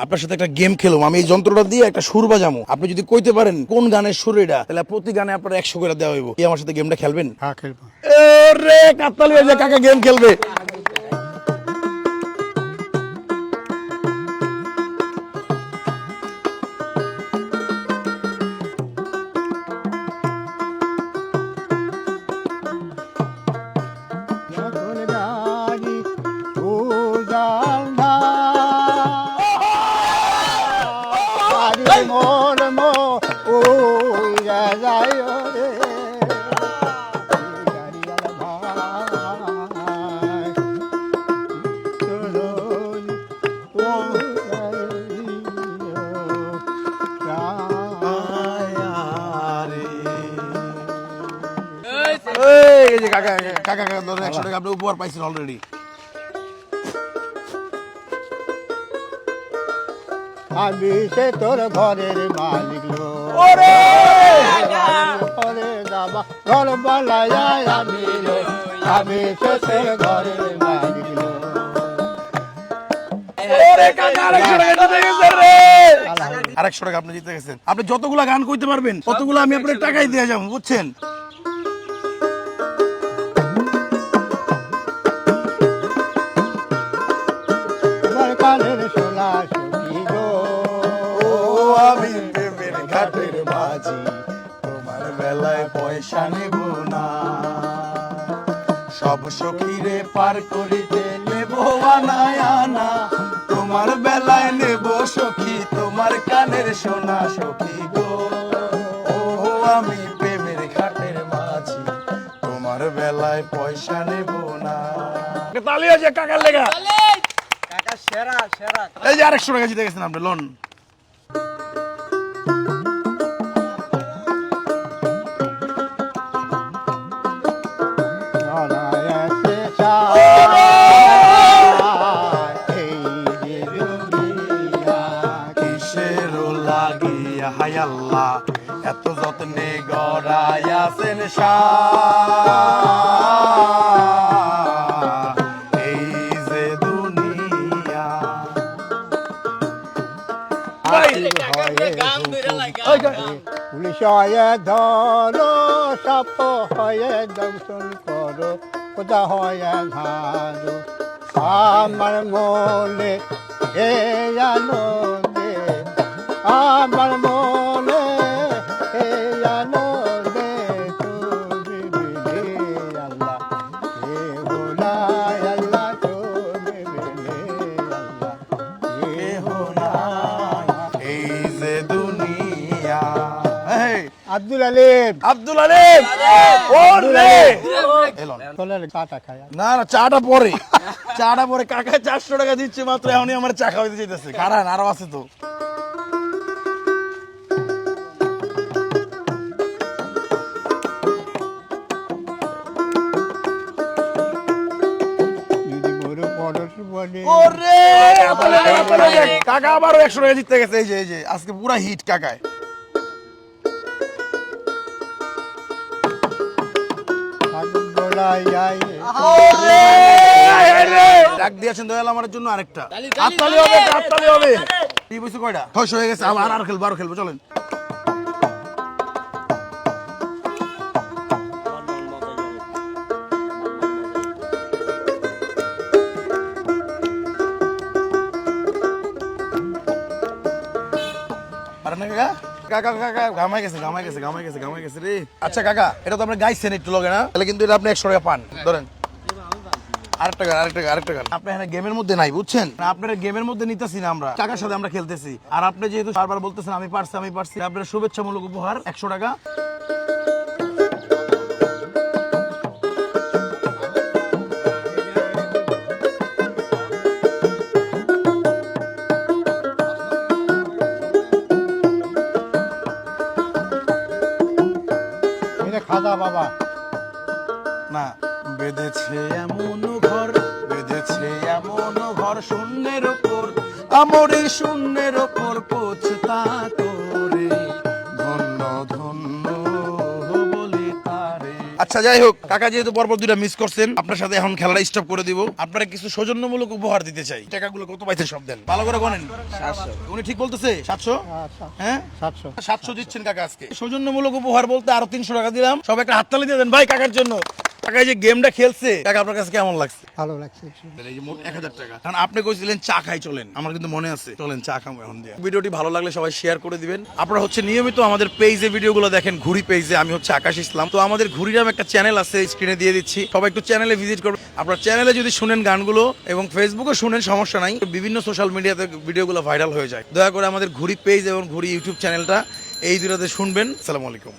আপনার সাথে একটা গেম খেলুম, আমি এই যন্ত্রটা দিয়ে একটা সুর বাজামো, আপনি যদি কইতে পারেন কোন গানের সুর এটা, তাহলে প্রতি গানে আপনার 100 করে দেওয়া হইব। কি আমার সাথে গেমটা খেলবেন? হ্যাঁ, খেলবো। রে কাতালি হয়ে যায়, কাকা গেম খেলবে। যখন গাড়ি উজাল না, গাড়ির মোর উইরা যায় রে, গাড়িওয়ালা ভাই, চলুন এই যে কাকা কাকা কাকা ধরেন 100 টাকা আপনি উপহার পাইছেন অলরেডি। আমি সে তোর ঘরের মালিক লো, ঘরে যাবা ঘর বালায় আমি লো, আমি সে তোর ঘরের মালিক লো। আরেকশো টাকা আপনি জিতে গেছেন। আপনি যতগুলা গান কইতে পারবেন ততগুলো আমি আপনার টাকাই দিয়ে যাবো, বুঝছেন? তোমার কানের সোলা সখী গো, আমি প্রেমের ঘাটের বাজি, তোমার বেলায় পয়সা নেব না, সব সখীরে পার করিতে নেব আনায় আনা, তোমার বেলায় নেব সখী, তোমার কানের সোনা সখী গো। ও আমি প্রেমের ঘাটের মাঝি, তোমার বেলায় পয়সা নেব না। তালি আছে কাকার লেগা। কাকা সেরা সেরা। এই যে 100 টাকা জিতে গেছেন আপনি, লোন। অনায়াসে চায় এই যে দুনিয়া, কিসের লাগিয়া হায় আল্লাহ এত যত্নে গড়াইয়াছেন এই যে দুনিয়া। পুলিশ হয়ে ধরো, সাপ হয়ে দংশন করো, কোথা হয়ে ধারো আমার মনে এ আনন্দে, আমার মনে এ আনন্দে, তুমি বিনে আল্লাহ এ হোলাই আল্লাহ, তুমি বিনে আল্লাহ এ হোলাই। এই যে দুনিয়া। এই, আব্দুল আলিম, আব্দুল আলিম ওরে এলন। চলেন চাটা খায়। না না, চাটা পরে, চাটা পরে। কাকা 400 টাকা দিচ্ছে মাত্র, এখনই আমার চা খাওয়াইতে চাইতেছে। কারণ আরো আছে তো। যদি মোর পরশ বনে ওরে কাকা আবারও 100 টাকা জিতে গেছে। এই যে আজকে পুরা হিট কাকায়। ডাক দিয়েছেন দয়াল আমার জন্য আরেকটা। হাততালি হবে, হাততালি হবে। কি বুঝছো কয়টা? 600 হয়ে গেছে। আর খেলবো, আরো খেলবো, চলেন। পারেন না কাকা? কাকা কাকা ঘামাই গেছে, ঘামাই গেছে, ঘামাই গেছে, ঘামাই গেছে রে। আচ্ছা কাকা, এটা তো আপনি গাইছেন একটু লগে না, তাহলে কিন্তু এটা আপনি 100 টাকা পান। ধরেন আরেকটা গান, আরেকটা গান, আরেকটা গান। আপনি এখানে গেমের মধ্যে নাই, বুঝছেন? আপনার গেমের মধ্যে নিতেছি না আমরা, কাকার সাথে আমরা খেলতেছি। আর আপনি যেহেতু বারবার বলতেছেন আমি পারছি আমি পারছি, আপনার শুভেচ্ছামূলক উপহার 100 টাকা। এটা খাজা বাবা না, বেঁধেছে এমন ঘর, বেঁধেছে এমন ঘর শূন্যের ওপর, আমার এই শূন্যের ওপর পৌঁছতা করে, ধন্য ধন্য বলি তারে। আচ্ছা যাই হোক, কাকা যেহেতু পরপর দুইটা মিস করছেন, আপনার সাথে এখন খেলাটা স্টপ করে দিব। আপনারা কিছু সৌজন্যমূলক উপহার দিতে চাই। টাকাগুলো কত পাইছে সব দেন, ভালো করে গণেন। 700 উনি ঠিক বলতেছে 700। হ্যাঁ 700 700 দিচ্ছেন কাকা আজকে। সৌজন্যমূলক উপহার বলতে আরো 300 টাকা দিলাম। সব একটা হাততালি দিয়ে দেন ভাই কাকার জন্য। কাকা এই যে গেমটা খেলছে, কাকা আপনার কাছে কেমন লাগছে? ভালো লাগছে। এই যে মোট 1000 টাকা। কারণ আপনি কইছিলেন চা খাই চলেন, আমার কিন্তু মনে আছে। চলেন চা খাবো এখন দিয়ে। ভিডিওটি ভালো লাগলে সবাই শেয়ার করে দিবেন। আপনারা হচ্ছে নিয়মিত আমাদের পেজে ভিডিওগুলো দেখেন, ঘুরি পেজে। আমি হচ্ছে আকাশ ইসলাম। তো আমাদের ঘুরি নামে একটা চ্যানেল আছে, স্ক্রিনে দিয়ে দিচ্ছি, সবাই একটু চ্যানেলে ভিজিট করবেন। আপনার চ্যানেলে যদি শুনেন গানগুলো এবং ফেসবুকে শুনেন সমস্যা নাই, বিভিন্ন সোশ্যাল মিডিয়াতে ভিডিওগুলো ভাইরাল হয়ে যায়। দয়া করে আমাদের ঘুরি পেজ এবং ঘুরি ইউটিউব চ্যানেলটা এই দুটাতে শুনবেন। আসসালামু আলাইকুম।